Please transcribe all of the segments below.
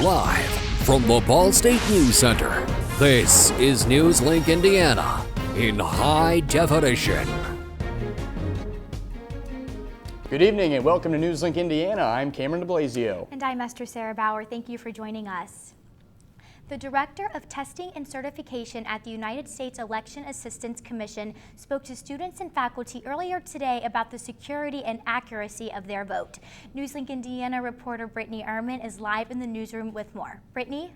Live from the Ball State News Center, this is NewsLink Indiana in high definition. Good evening and welcome to NewsLink Indiana. I'm Cameron DeBlasio. And I'm Esther Sarah Bauer. Thank you for joining us. The Director of Testing and Certification at the United States Election Assistance Commission spoke to students and faculty earlier today about the security and accuracy of their vote. NewsLink Indiana reporter Brittany Ehrman is live in the newsroom with more. Brittany?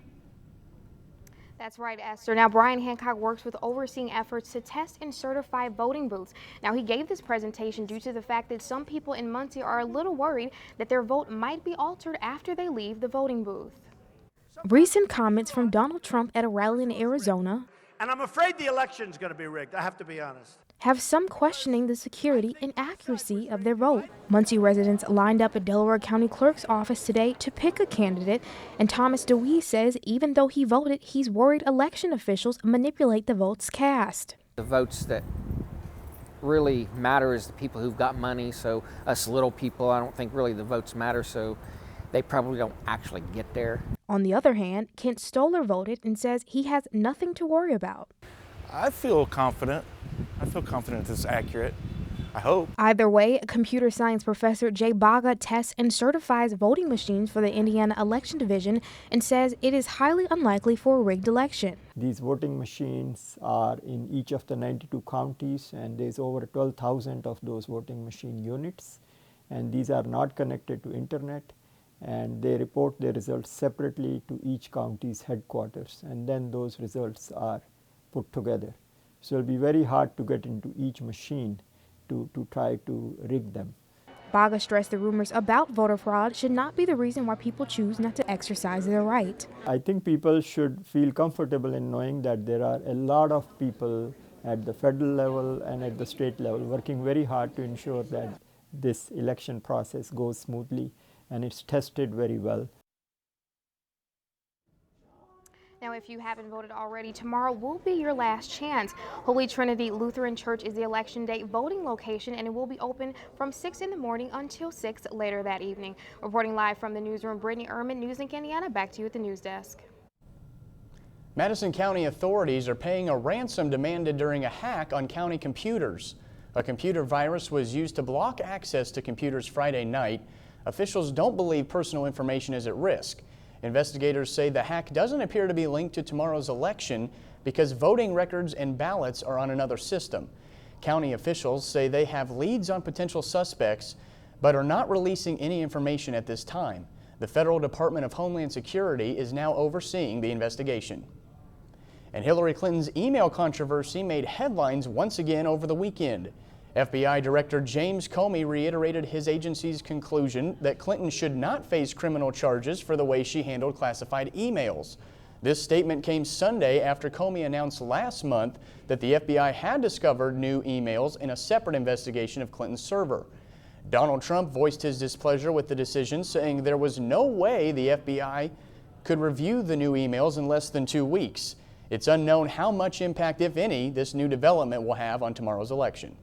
That's right, Esther. Now, Brian Hancock works with overseeing efforts to test and certify voting booths. Now, he gave this presentation due to the fact that some people in Muncie are a little worried that their vote might be altered after they leave the voting booth. Recent comments from Donald Trump at a rally in Arizona, and I'm afraid the election's going to be rigged, I have to be honest, have some questioning the security and accuracy of their vote. Muncie residents lined up at Delaware County Clerk's office today to pick a candidate, and Thomas DeWee says even though he voted, he's worried election officials manipulate the votes cast. The votes that really matter is the people who've got money, so us little people, I don't think really the votes matter, so they probably don't actually get there. On the other hand, Kent Stoller voted and says he has nothing to worry about. I feel confident. It's accurate. I hope. Either way, computer science professor Jay Baga tests and certifies voting machines for the Indiana Election Division and says it is highly unlikely for a rigged election. These voting machines are in each of the 92 counties, and there's over 12,000 of those voting machine units, and these are not connected to internet, and they report their results separately to each county's headquarters, and then those results are put together. So it'll be very hard to get into each machine to try to rig them. Baga stressed the rumors about voter fraud should not be the reason why people choose not to exercise their right. I think people should feel comfortable in knowing that there are a lot of people at the federal level and at the state level working very hard to ensure that this election process goes smoothly and it's tested very well. Now, if you haven't voted already, tomorrow will be your last chance. Holy Trinity Lutheran Church is the election day voting location, and it will be open from 6 in the morning until 6 later that evening. Reporting live from the newsroom, Brittany Ehrman, NewsLink Indiana. Back to you at the news desk. Madison County authorities are paying a ransom demanded during a hack on county computers. A computer virus was used to block access to computers Friday night. Officials don't believe personal information is at risk. Investigators say the hack doesn't appear to be linked to tomorrow's election because voting records and ballots are on another system. County officials say they have leads on potential suspects, but are not releasing any information at this time. The Federal Department of Homeland Security is now overseeing the investigation. And Hillary Clinton's email controversy made headlines once again over the weekend. FBI Director James Comey reiterated his agency's conclusion that Clinton should not face criminal charges for the way she handled classified emails. This statement came Sunday after Comey announced last month that the FBI had discovered new emails in a separate investigation of Clinton's server. Donald Trump voiced his displeasure with the decision, saying there was no way the FBI could review the new emails in less than 2 weeks. It's unknown how much impact, if any, this new development will have on tomorrow's election.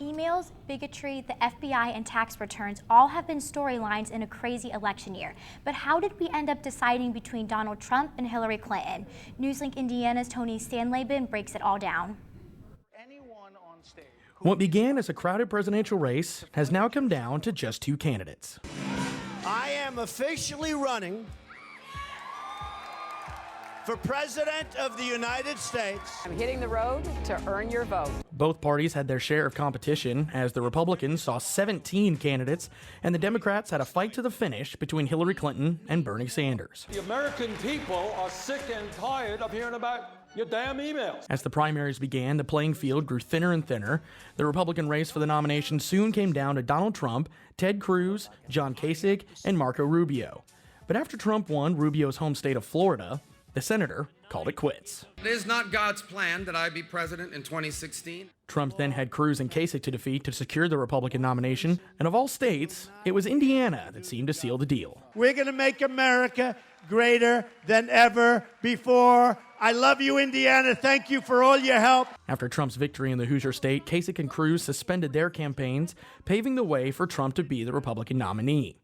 Emails, bigotry, the FBI, and tax returns all have been storylines in a crazy election year. But how did we end up deciding between Donald Trump and Hillary Clinton? NewsLink Indiana's Tony Stanleben breaks it all down. What began as a crowded presidential race has now come down to just 2 candidates. I am officially running for President of the United States. I'm hitting the road to earn your vote. Both parties had their share of competition as the Republicans saw 17 candidates and the Democrats had a fight to the finish between Hillary Clinton and Bernie Sanders. The American people are sick and tired of hearing about your damn emails. As the primaries began, the playing field grew thinner and thinner. The Republican race for the nomination soon came down to Donald Trump, Ted Cruz, John Kasich, and Marco Rubio. But after Trump won Rubio's home state of Florida, the senator called it quits. It is not God's plan that I be president in 2016. Trump then had Cruz and Kasich to defeat to secure the Republican nomination, and of all states, it was Indiana that seemed to seal the deal. We're going to make America greater than ever before. I love you, Indiana. Thank you for all your help. After Trump's victory in the Hoosier state, Kasich and Cruz suspended their campaigns, paving the way for Trump to be the Republican nominee.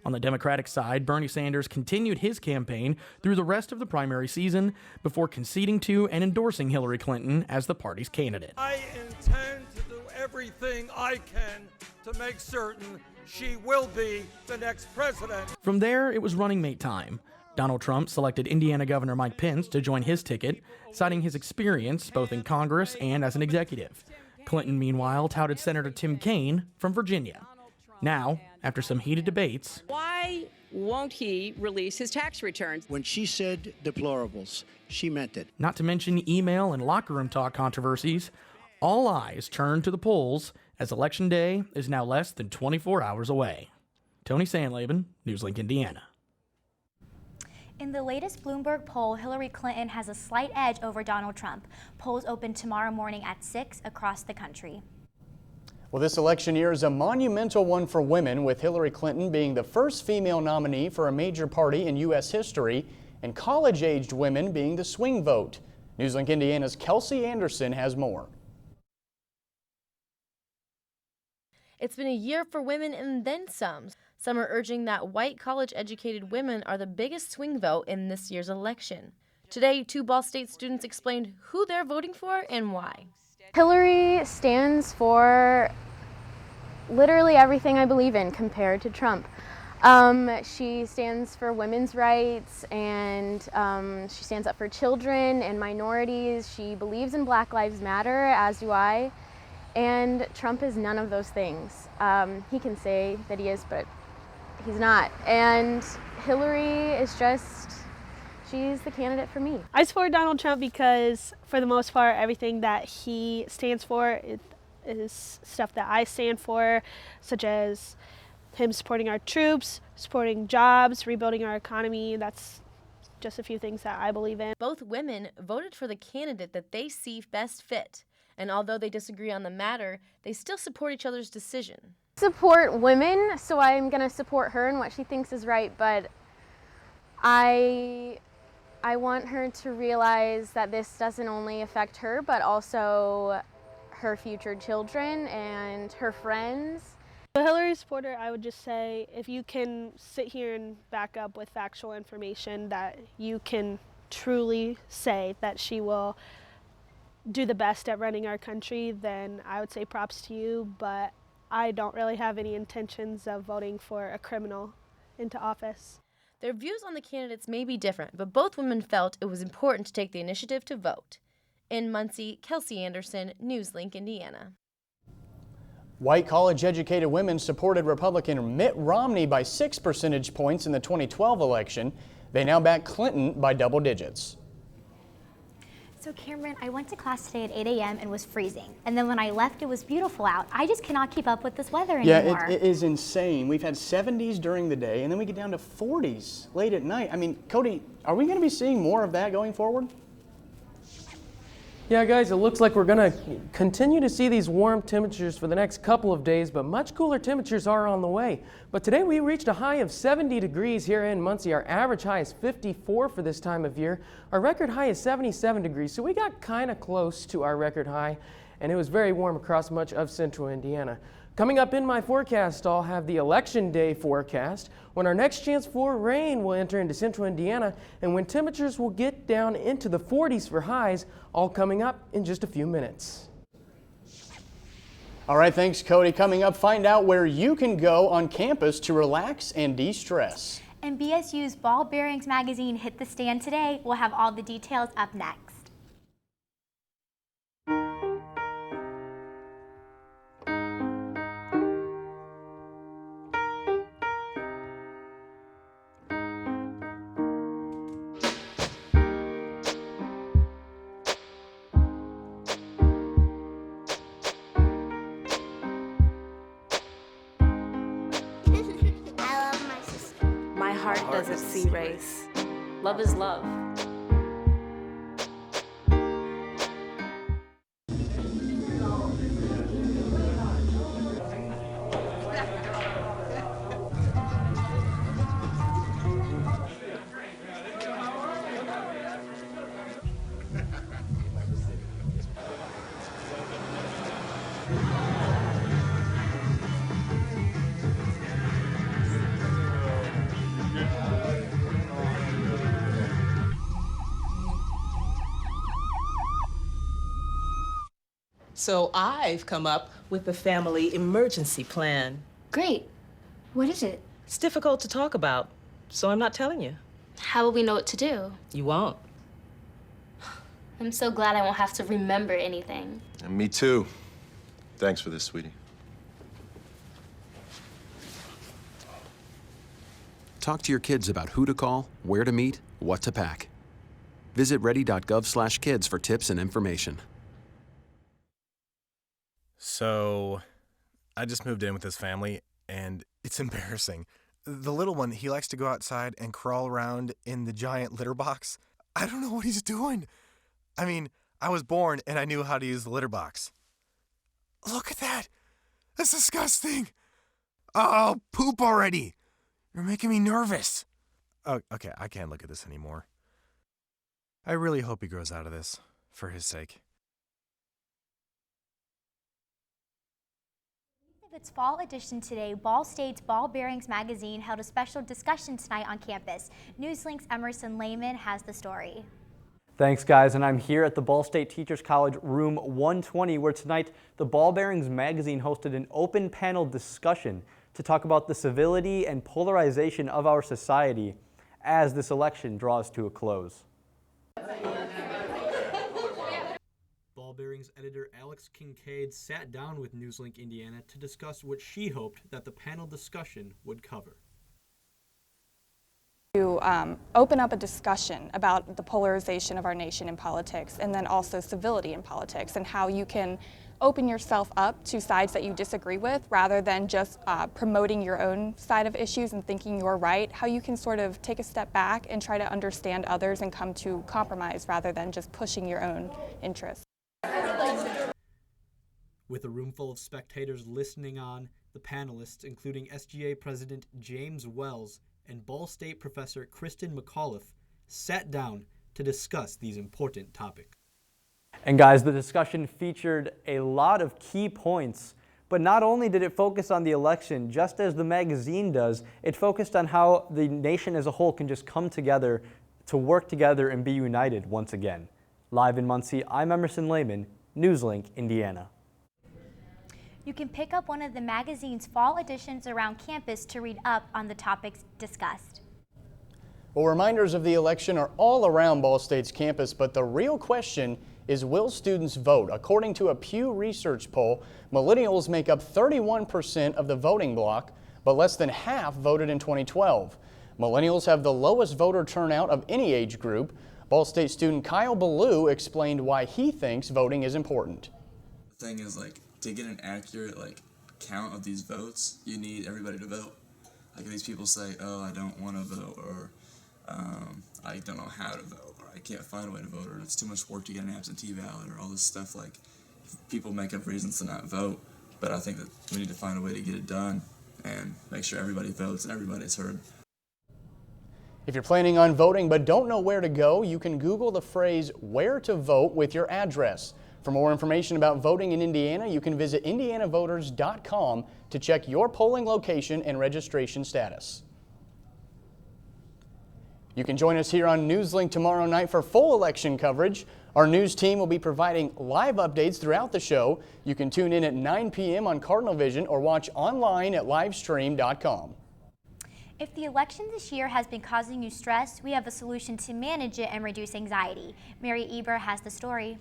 On the Democratic side, Bernie Sanders continued his campaign through the rest of the primary season before conceding to and endorsing Hillary Clinton as the party's candidate. I intend to do everything I can to make certain she will be the next president. From there, it was running mate time. Donald Trump selected Indiana Governor Mike Pence to join his ticket, citing his experience both in Congress and as an executive. Clinton, meanwhile, touted Senator Tim Kaine from Virginia. Now, after some heated debates, Why won't he release his tax returns? When she said deplorables, she meant it. not to mention email and locker room talk controversies, all eyes turn to the polls as Election Day is now less than 24 hours away. Tony Sandlaben, NewsLink, Indiana. In the latest Bloomberg poll, Hillary Clinton has a slight edge over Donald Trump. Polls open tomorrow morning at 6 across the country. Well, this election year is a monumental one for women, with Hillary Clinton being the first female nominee for a major party in U.S. history, and college-aged women being the swing vote. NewsLink Indiana's Kelsey Anderson has more. It's been a year for women and then some. Some are urging that white college-educated women are the biggest swing vote in this year's election. Today, 2 Ball State students explained who they're voting for and why. Hillary stands for literally everything I believe in compared to Trump. She stands for women's rights, and she stands up for children and minorities. She believes in Black Lives Matter, as do I. And Trump is none of those things. He can say that he is, but he's not. And Hillary is just, she's the candidate for me. I support Donald Trump because, for the most part, everything that he stands for is stuff that I stand for, such as him supporting our troops, supporting jobs, rebuilding our economy. That's just a few things that I believe in. Both women voted for the candidate that they see best fit. And although they disagree on the matter, they still support each other's decision. Support women, so I'm going to support her in what she thinks is right, but I want her to realize that this doesn't only affect her, but also her future children and her friends. A Hillary supporter, I would just say, if you can sit here and back up with factual information that you can truly say that she will do the best at running our country, then I would say props to you, but I don't really have any intentions of voting for a criminal into office. Their views on the candidates may be different, but both women felt it was important to take the initiative to vote. In Muncie, Kelsey Anderson, NewsLink, Indiana. White college-educated women supported Republican Mitt Romney by 6 percentage points in the 2012 election. They now back Clinton by double digits. So Cameron, I went to class today at 8 a.m. and was freezing. And then when I left, it was beautiful out. I just cannot keep up with this weather anymore. Yeah, it is insane. We've had 70s during the day, and then we get down to 40s late at night. I mean, Cody, are we going to be seeing more of that going forward? Yeah, guys, it looks like we're going to continue to see these warm temperatures for the next couple of days, but much cooler temperatures are on the way. But today we reached a high of 70 degrees here in Muncie. Our average high is 54 for this time of year. Our record high is 77 degrees, so we got kind of close to our record high, and it was very warm across much of central Indiana. Coming up in my forecast, I'll have the Election Day forecast, when our next chance for rain will enter into central Indiana, and when temperatures will get down into the 40s for highs, all coming up in just a few minutes. All right, thanks, Cody. Coming up, find out where you can go on campus to relax and de-stress. And BSU's Ball Bearings magazine hit the stand today. We'll have all the details up next. Heart doesn't see race. Love is love. So I've come up with a family emergency plan. Great. What is it? It's difficult to talk about, so I'm not telling you. How will we know what to do? You won't. I'm so glad I won't have to remember anything. And me too. Thanks for this, sweetie. Talk to your kids about who to call, where to meet, what to pack. Visit ready.gov/kids for tips and information. So, I just moved in with this family, and it's embarrassing. The little one, he likes to go outside and crawl around in the giant litter box. I don't know what he's doing. I mean, I was born and I knew how to use the litter box. Look at that. That's disgusting. Oh, poop already. You're making me nervous. Oh, okay, I can't look at this anymore. I really hope he grows out of this, for his sake. Of its fall edition today, Ball State's Ball Bearings magazine held a special discussion tonight on campus. NewsLink's Emerson Lehman has the story. Thanks, guys, and I'm here at the Ball State Teachers College room 120, where tonight the Ball Bearings magazine hosted an open panel discussion to talk about the civility and polarization of our society as this election draws to a close. Ball Bearings editor Alex Kincaid sat down with NewsLink Indiana to discuss what she hoped that the panel discussion would cover. To open up a discussion about the polarization of our nation in politics, and then also civility in politics, and how you can open yourself up to sides that you disagree with rather than just promoting your own side of issues and thinking you're right, how you can sort of take a step back and try to understand others and come to compromise rather than just pushing your own interests. With a room full of spectators listening on, the panelists, including SGA President James Wells and Ball State Professor Kristen McAuliffe, sat down to discuss these important topics. And guys, the discussion featured a lot of key points, but not only did it focus on the election, just as the magazine does, it focused on how the nation as a whole can just come together to work together and be united once again. Live in Muncie, I'm Emerson Lehman, NewsLink, Indiana. You can pick up one of the magazine's fall editions around campus to read up on the topics discussed. Well, reminders of the election are all around Ball State's campus, but the real question is, will students vote? According to a Pew Research poll, millennials make up 31% of the voting bloc, but less than half voted in 2012. Millennials have the lowest voter turnout of any age group. Ball State student Kyle Ballou explained why he thinks voting is important. The thing is, to get an accurate count of these votes, you need everybody to vote. If these people say, oh, I don't want to vote, or I don't know how to vote, or I can't find a way to vote, or it's too much work to get an absentee ballot, or all this stuff, people make up reasons to not vote, but I think that we need to find a way to get it done and make sure everybody votes and everybody's heard. If you're planning on voting but don't know where to go, you can Google the phrase "where to vote" with your address. For more information about voting in Indiana, you can visit indianavoters.com to check your polling location and registration status. You can join us here on NewsLink tomorrow night for full election coverage. Our news team will be providing live updates throughout the show. You can tune in at 9 p.m. on Cardinal Vision or watch online at livestream.com. If the election this year has been causing you stress, we have a solution to manage it and reduce anxiety. Mary Eber has the story.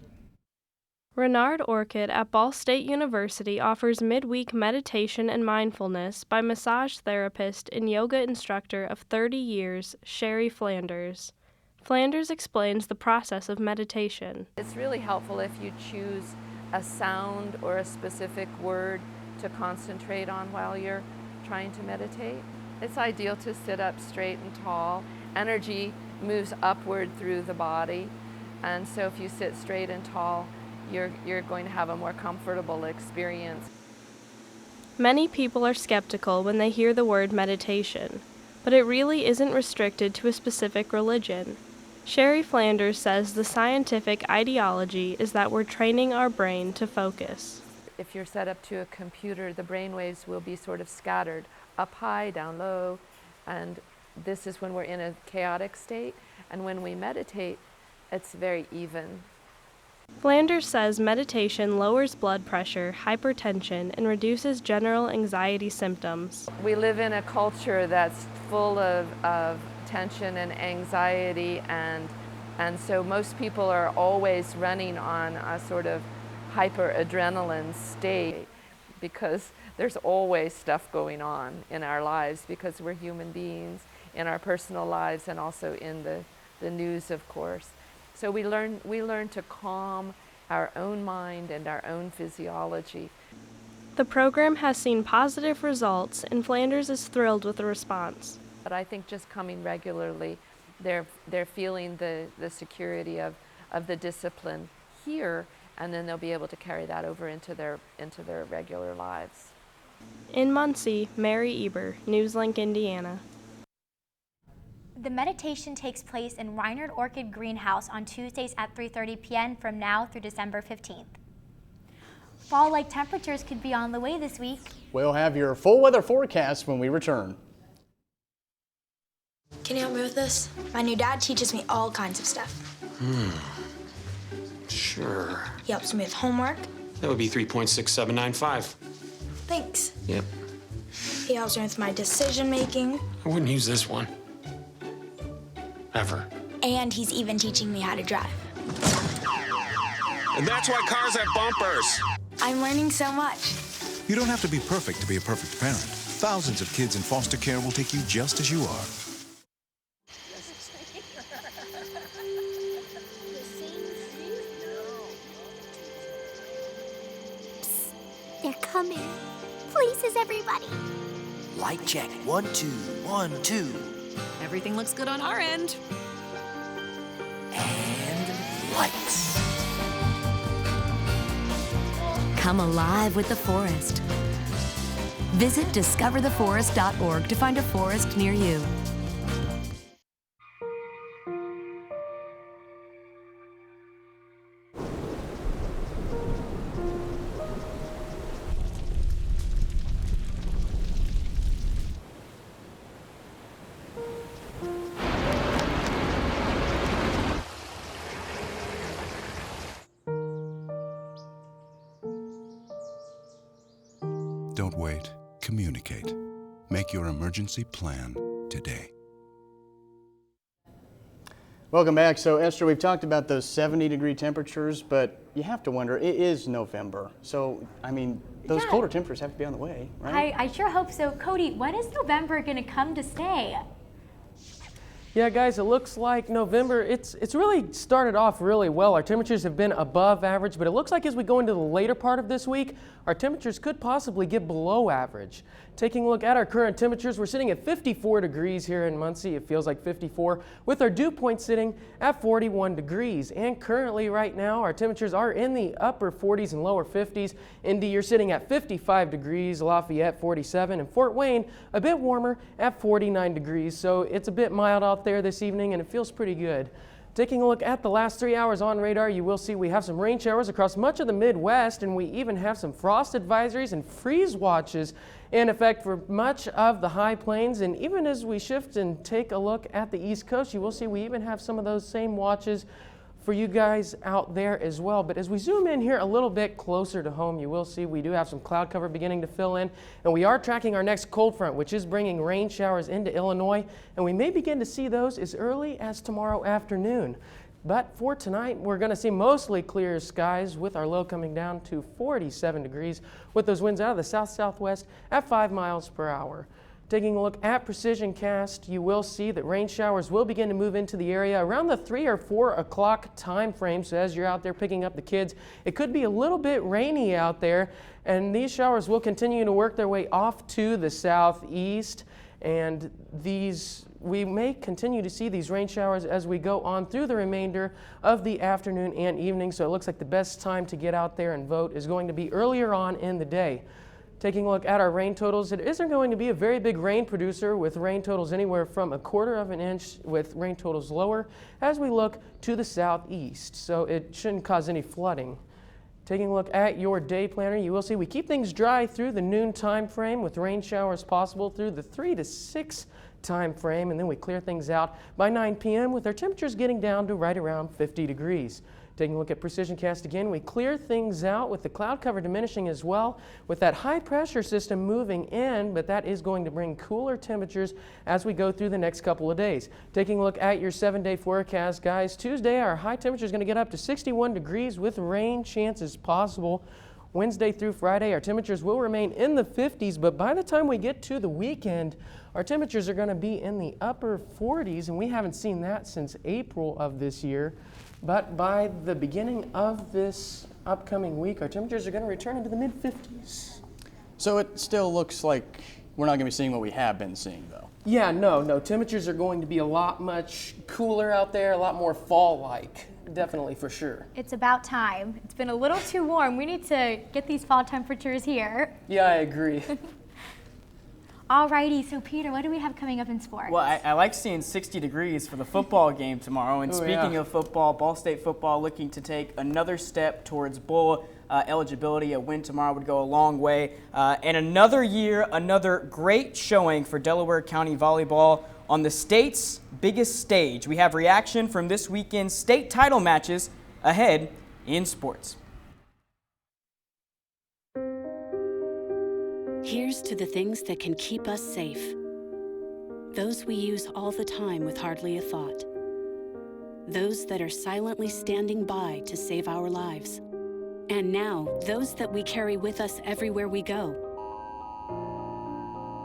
Renard Orchid at Ball State University offers midweek meditation and mindfulness by massage therapist and yoga instructor of 30 years, Sherry Flanders. Flanders explains the process of meditation. It's really helpful if you choose a sound or a specific word to concentrate on while you're trying to meditate. It's ideal to sit up straight and tall. Energy moves upward through the body, and so if you sit straight and tall, you're going to have a more comfortable experience. Many people are skeptical when they hear the word meditation, but it really isn't restricted to a specific religion. Sherry Flanders says the scientific ideology is that we're training our brain to focus. If you're set up to a computer, the brain waves will be sort of scattered, up high, down low, and this is when we're in a chaotic state, and when we meditate, it's very even. Flanders says meditation lowers blood pressure, hypertension, and reduces general anxiety symptoms. We live in a culture that's full of tension and anxiety, and so most people are always running on a sort of hyperadrenaline state because there's always stuff going on in our lives because we're human beings, in our personal lives and also in the news, of course. So we learn to calm our own mind and our own physiology. The program has seen positive results, and Flanders is thrilled with the response. But I think just coming regularly, they're feeling the security of the discipline here, and then they'll be able to carry that over into their regular lives. In Muncie, Mary Eber, NewsLink, Indiana. The meditation takes place in Reinhardt Orchid Greenhouse on Tuesdays at 3:30 p.m. from now through December 15th. Fall-like temperatures could be on the way this week. We'll have your full weather forecast when we return. Can you help me with this? My new dad teaches me all kinds of stuff. Sure. He helps me with homework. That would be 3.6795. Thanks. Yep. He helps me with my decision making. I wouldn't use this one. Ever. And he's even teaching me how to drive. And that's why cars have bumpers. I'm learning so much. You don't have to be perfect to be a perfect parent. Thousands of kids in foster care will take you just as you are. They're coming. Places, everybody. Light check. 1, 2, 1, 2. Everything looks good on our end. And lights. Come alive with the forest. Visit discovertheforest.org to find a forest near you. Don't wait. Communicate. Make your emergency plan today. Welcome back. So Esther, we've talked about those 70-degree temperatures, but you have to wonder, it is November. So, I mean, those colder temperatures have to be on the way, right? I sure hope so. Cody, when is November going to come to stay? Yeah, guys, it looks like November, it's really started off really well. Our temperatures have been above average, but it looks like as we go into the later part of this week, our temperatures could possibly get below average. Taking a look at our current temperatures, we're sitting at 54 degrees here in Muncie. It feels like 54, with our dew point sitting at 41 degrees. And currently right now, our temperatures are in the upper 40s and lower 50s. Indy, you're sitting at 55 degrees, Lafayette 47, and Fort Wayne a bit warmer at 49 degrees. So it's a bit mild out there this evening, and it feels pretty good. Taking a look at the last 3 hours on radar, you will see we have some rain showers across much of the Midwest, and we even have some frost advisories and freeze watches in effect for much of the high plains. And even as we shift and take a look at the East Coast, you will see we even have some of those same watches for you guys out there as well. But as we zoom in here a little bit closer to home, you will see we do have some cloud cover beginning to fill in, and we are tracking our next cold front, which is bringing rain showers into Illinois, and we may begin to see those as early as tomorrow afternoon. But for tonight, we're going to see mostly clear skies with our low coming down to 47 degrees with those winds out of the south-southwest at 5 miles per hour. Taking a look at precision cast, you will see that rain showers will begin to move into the area around the 3 or 4 o'clock time frame. So as you're out there picking up the kids, it could be a little bit rainy out there, and these showers will continue to work their way off to the southeast, and we may continue to see these rain showers as we go on through the remainder of the afternoon and evening. So it looks like the best time to get out there and vote is going to be earlier on in the day. Taking a look at our rain totals, it isn't going to be a very big rain producer with rain totals anywhere from 1/4 of an inch with rain totals lower as we look to the southeast. So it shouldn't cause any flooding. Taking a look at your day planner, you will see we keep things dry through the noon time frame with rain showers possible through the 3 to 6 time frame, and then we clear things out by 9 p.m. with our temperatures getting down to right around 50 degrees. Taking a look at precision cast again, we clear things out with the cloud cover diminishing as well, with that high pressure system moving in, but that is going to bring cooler temperatures as we go through the next couple of days. Taking a look at your 7-day forecast, guys, Tuesday our high temperature is going to get up to 61 degrees with rain chances possible. Wednesday through Friday, our temperatures will remain in the 50s, but by the time we get to the weekend, our temperatures are going to be in the upper 40s, and we haven't seen that since April of this year. But by the beginning of this upcoming week, our temperatures are going to return into the mid-50s. So it still looks like we're not going to be seeing what we have been seeing, though. Yeah, no. Temperatures are going to be a lot much cooler out there, a lot more fall-like. Definitely, for sure. It's about time. It's been a little too warm. We need to get these fall temperatures here. Yeah, I agree. Alrighty, so Peter, what do we have coming up in sports? Well, I like seeing 60 degrees for the football game tomorrow. And speaking of football, Ball State football looking to take another step towards bowl eligibility. A win tomorrow would go a long way. And another year, another great showing for Delaware County volleyball on the state's biggest stage. We have reaction from this weekend's state title matches ahead in sports. Here's to the things that can keep us safe. Those we use all the time with hardly a thought. Those that are silently standing by to save our lives. And now, those that we carry with us everywhere we go.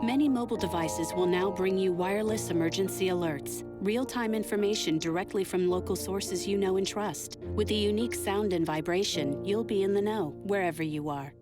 Many mobile devices will now bring you wireless emergency alerts, real-time information directly from local sources you know and trust. With the unique sound and vibration, you'll be in the know wherever you are.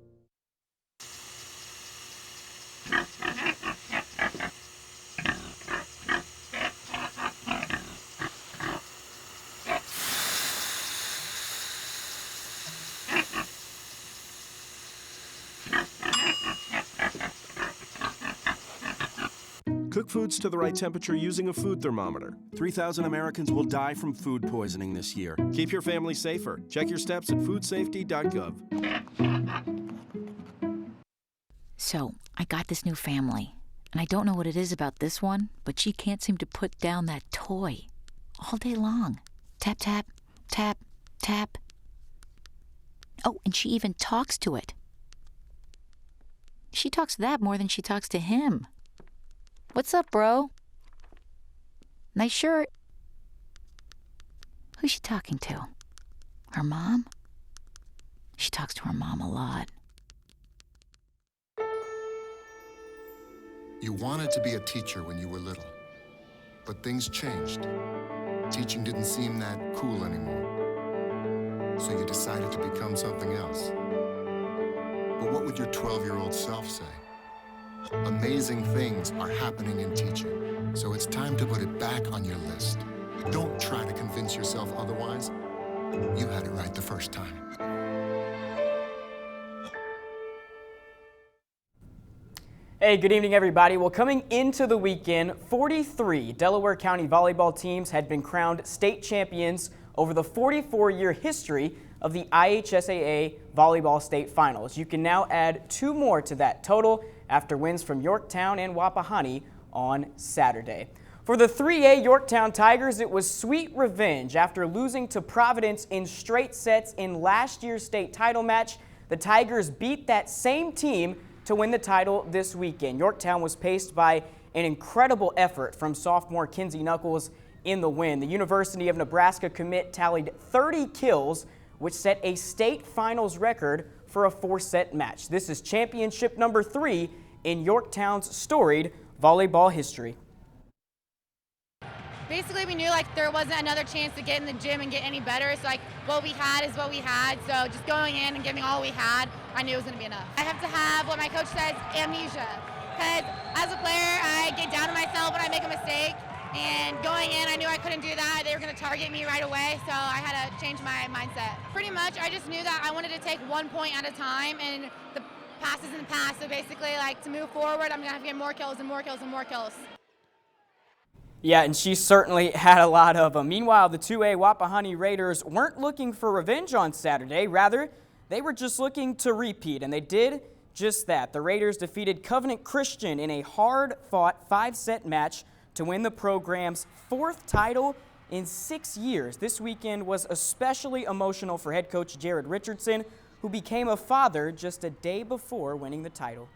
Cook foods to the right temperature using a food thermometer. 3,000 Americans will die from food poisoning this year. Keep your family safer. Check your steps at foodsafety.gov. So, I got this new family, and I don't know what it is about this one, but she can't seem to put down that toy all day long. Tap, tap, tap, tap. Oh, and she even talks to it. She talks to that more than she talks to him. What's up, bro? Nice shirt. Who's she talking to? Her mom? She talks to her mom a lot. You wanted to be a teacher when you were little, but things changed. Teaching didn't seem that cool anymore, so you decided to become something else. But what would your 12-year-old self say? Amazing things are happening in teaching, so it's time to put it back on your list. Don't try to convince yourself otherwise. You had it right the first time. Hey, good evening, everybody. Well, coming into the weekend, 43 Delaware County volleyball teams had been crowned state champions over the 44-year history of the IHSAA Volleyball State Finals. You can now add 2 more to that total after wins from Yorktown and Wapahani on Saturday. For the 3A Yorktown Tigers, it was sweet revenge. After losing to Providence in straight sets in last year's state title match, the Tigers beat that same team to win the title this weekend. Yorktown was paced by an incredible effort from sophomore Kinsey Knuckles in the win. The University of Nebraska commit tallied 30 kills, which set a state finals record for a 4-set match. This is championship number 3 in Yorktown's storied volleyball history. Basically, we knew there wasn't another chance to get in the gym and get any better. So what we had is what we had. So just going in and giving all we had, I knew it was going to be enough. I have to have what my coach says, amnesia. Because as a player, I get down to myself when I make a mistake. And going in, I knew I couldn't do that. They were going to target me right away, so I had to change my mindset. Pretty much, I just knew that I wanted to take 1 point at a time, and the past is in the past. So basically, to move forward, I'm going to have to get more kills and more kills and more kills. Yeah, and she certainly had a lot of them. Meanwhile, the 2A Wapahani Raiders weren't looking for revenge on Saturday. Rather, they were just looking to repeat, and they did just that. The Raiders defeated Covenant Christian in a hard-fought 5-set match to win the program's 4th title in 6 years. This weekend was especially emotional for head coach Jared Richardson, who became a father just a day before winning the title.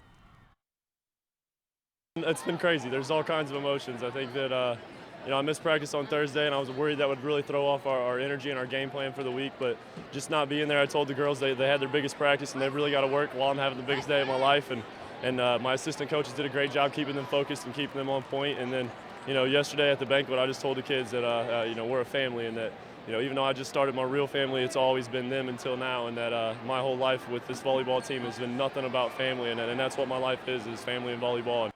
It's been crazy. There's all kinds of emotions. I think that I missed practice on Thursday, and I was worried that would really throw off our energy and our game plan for the week. But just not being there, I told the girls they had their biggest practice, and they've really got to work while I'm having the biggest day of my life. And my assistant coaches did a great job keeping them focused and keeping them on point. And then, yesterday at the banquet, I just told the kids that we're a family, and that even though I just started my real family, it's always been them until now, and that my whole life with this volleyball team has been nothing about family, and that's what my life is family and volleyball.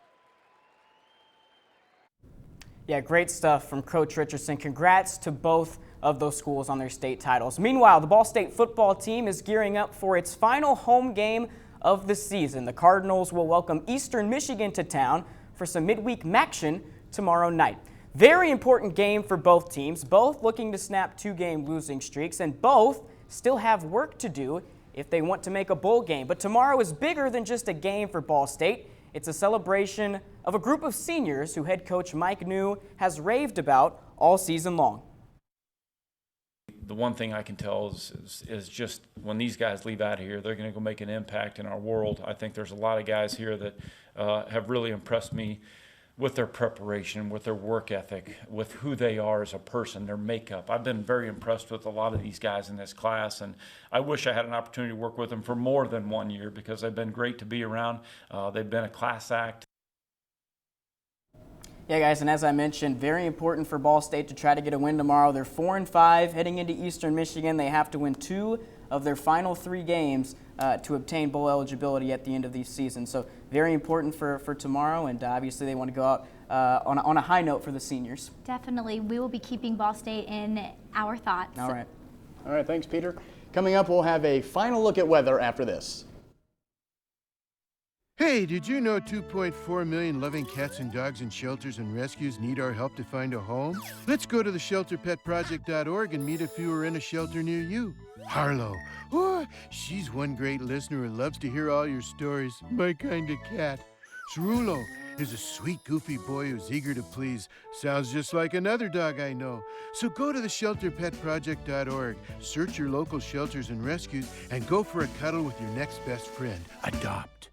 Yeah, great stuff from Coach Richardson. Congrats to both of those schools on their state titles. Meanwhile, the Ball State football team is gearing up for its final home game of the season. The Cardinals will welcome Eastern Michigan to town for some midweek action tomorrow night. Very important game for both teams, both looking to snap 2-game losing streaks, and both still have work to do if they want to make a bowl game. But tomorrow is bigger than just a game for Ball State. It's a celebration of a group of seniors who head coach Mike New has raved about all season long. The one thing I can tell is just when these guys leave out of here, they're going to go make an impact in our world. I think there's a lot of guys here that have really impressed me with their preparation, with their work ethic, with who they are as a person, their makeup. I've been very impressed with a lot of these guys in this class, and I wish I had an opportunity to work with them for more than 1 year because they've been great to be around. They've been a class act. Yeah, guys, and as I mentioned, very important for Ball State to try to get a win tomorrow. They're 4-5 heading into Eastern Michigan. They have to win 2 of their final 3 games to obtain bowl eligibility at the end of the season. So very important for tomorrow, and obviously they want to go out on a high note for the seniors. Definitely. We will be keeping Ball State in our thoughts. All right, thanks, Peter. Coming up, we'll have a final look at weather after this. Hey, did you know 2.4 million loving cats and dogs in shelters and rescues need our help to find a home? Let's go to theshelterpetproject.org and meet if you are in a shelter near you. Harlow, oh, she's one great listener and loves to hear all your stories. My kind of cat. Cerulo is a sweet, goofy boy who's eager to please. Sounds just like another dog I know. So go to theshelterpetproject.org, search your local shelters and rescues, and go for a cuddle with your next best friend. Adopt.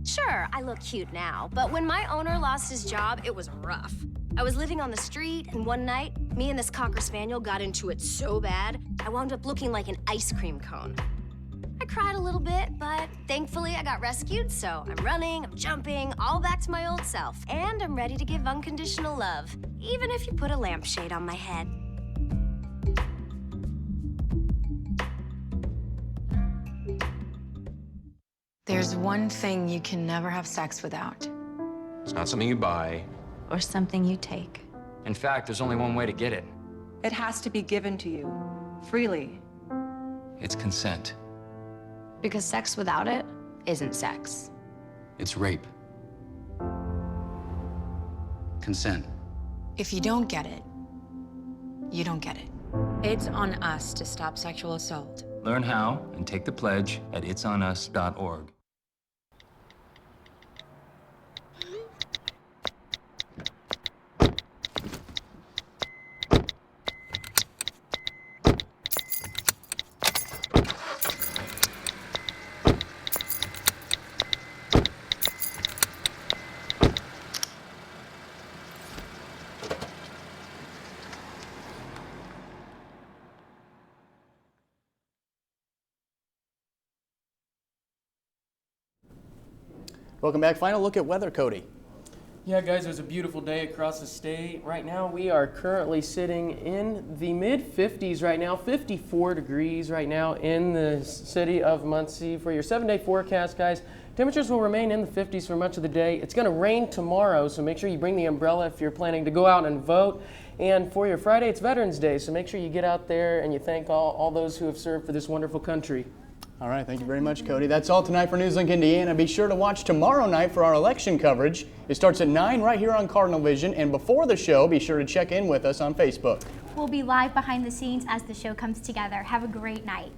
Sure, I look cute now, but when my owner lost his job, it was rough. I was living on the street, and one night, me and this Cocker Spaniel got into it so bad, I wound up looking like an ice cream cone. I cried a little bit, but thankfully I got rescued, so I'm running, I'm jumping, all back to my old self. And I'm ready to give unconditional love, even if you put a lampshade on my head. There's one thing you can never have sex without. It's not something you buy. Or something you take. In fact, there's only one way to get it. It has to be given to you, freely. It's consent. Because sex without it isn't sex. It's rape. Consent. If you don't get it, you don't get it. It's on us to stop sexual assault. Learn how and take the pledge at itsonus.org. Welcome back. Final look at weather, Cody. Yeah, guys, it was a beautiful day across the state. Right now, we are currently sitting in the mid-50s right now, 54 degrees right now in the city of Muncie. For your 7-day forecast, guys, temperatures will remain in the 50s for much of the day. It's going to rain tomorrow, so make sure you bring the umbrella if you're planning to go out and vote. And for your Friday, it's Veterans Day, so make sure you get out there and you thank all those who have served for this wonderful country. All right, thank you very much, Cody. That's all tonight for NewsLink Indiana. Be sure to watch tomorrow night for our election coverage. It starts at 9 right here on Cardinal Vision. And before the show, be sure to check in with us on Facebook. We'll be live behind the scenes as the show comes together. Have a great night.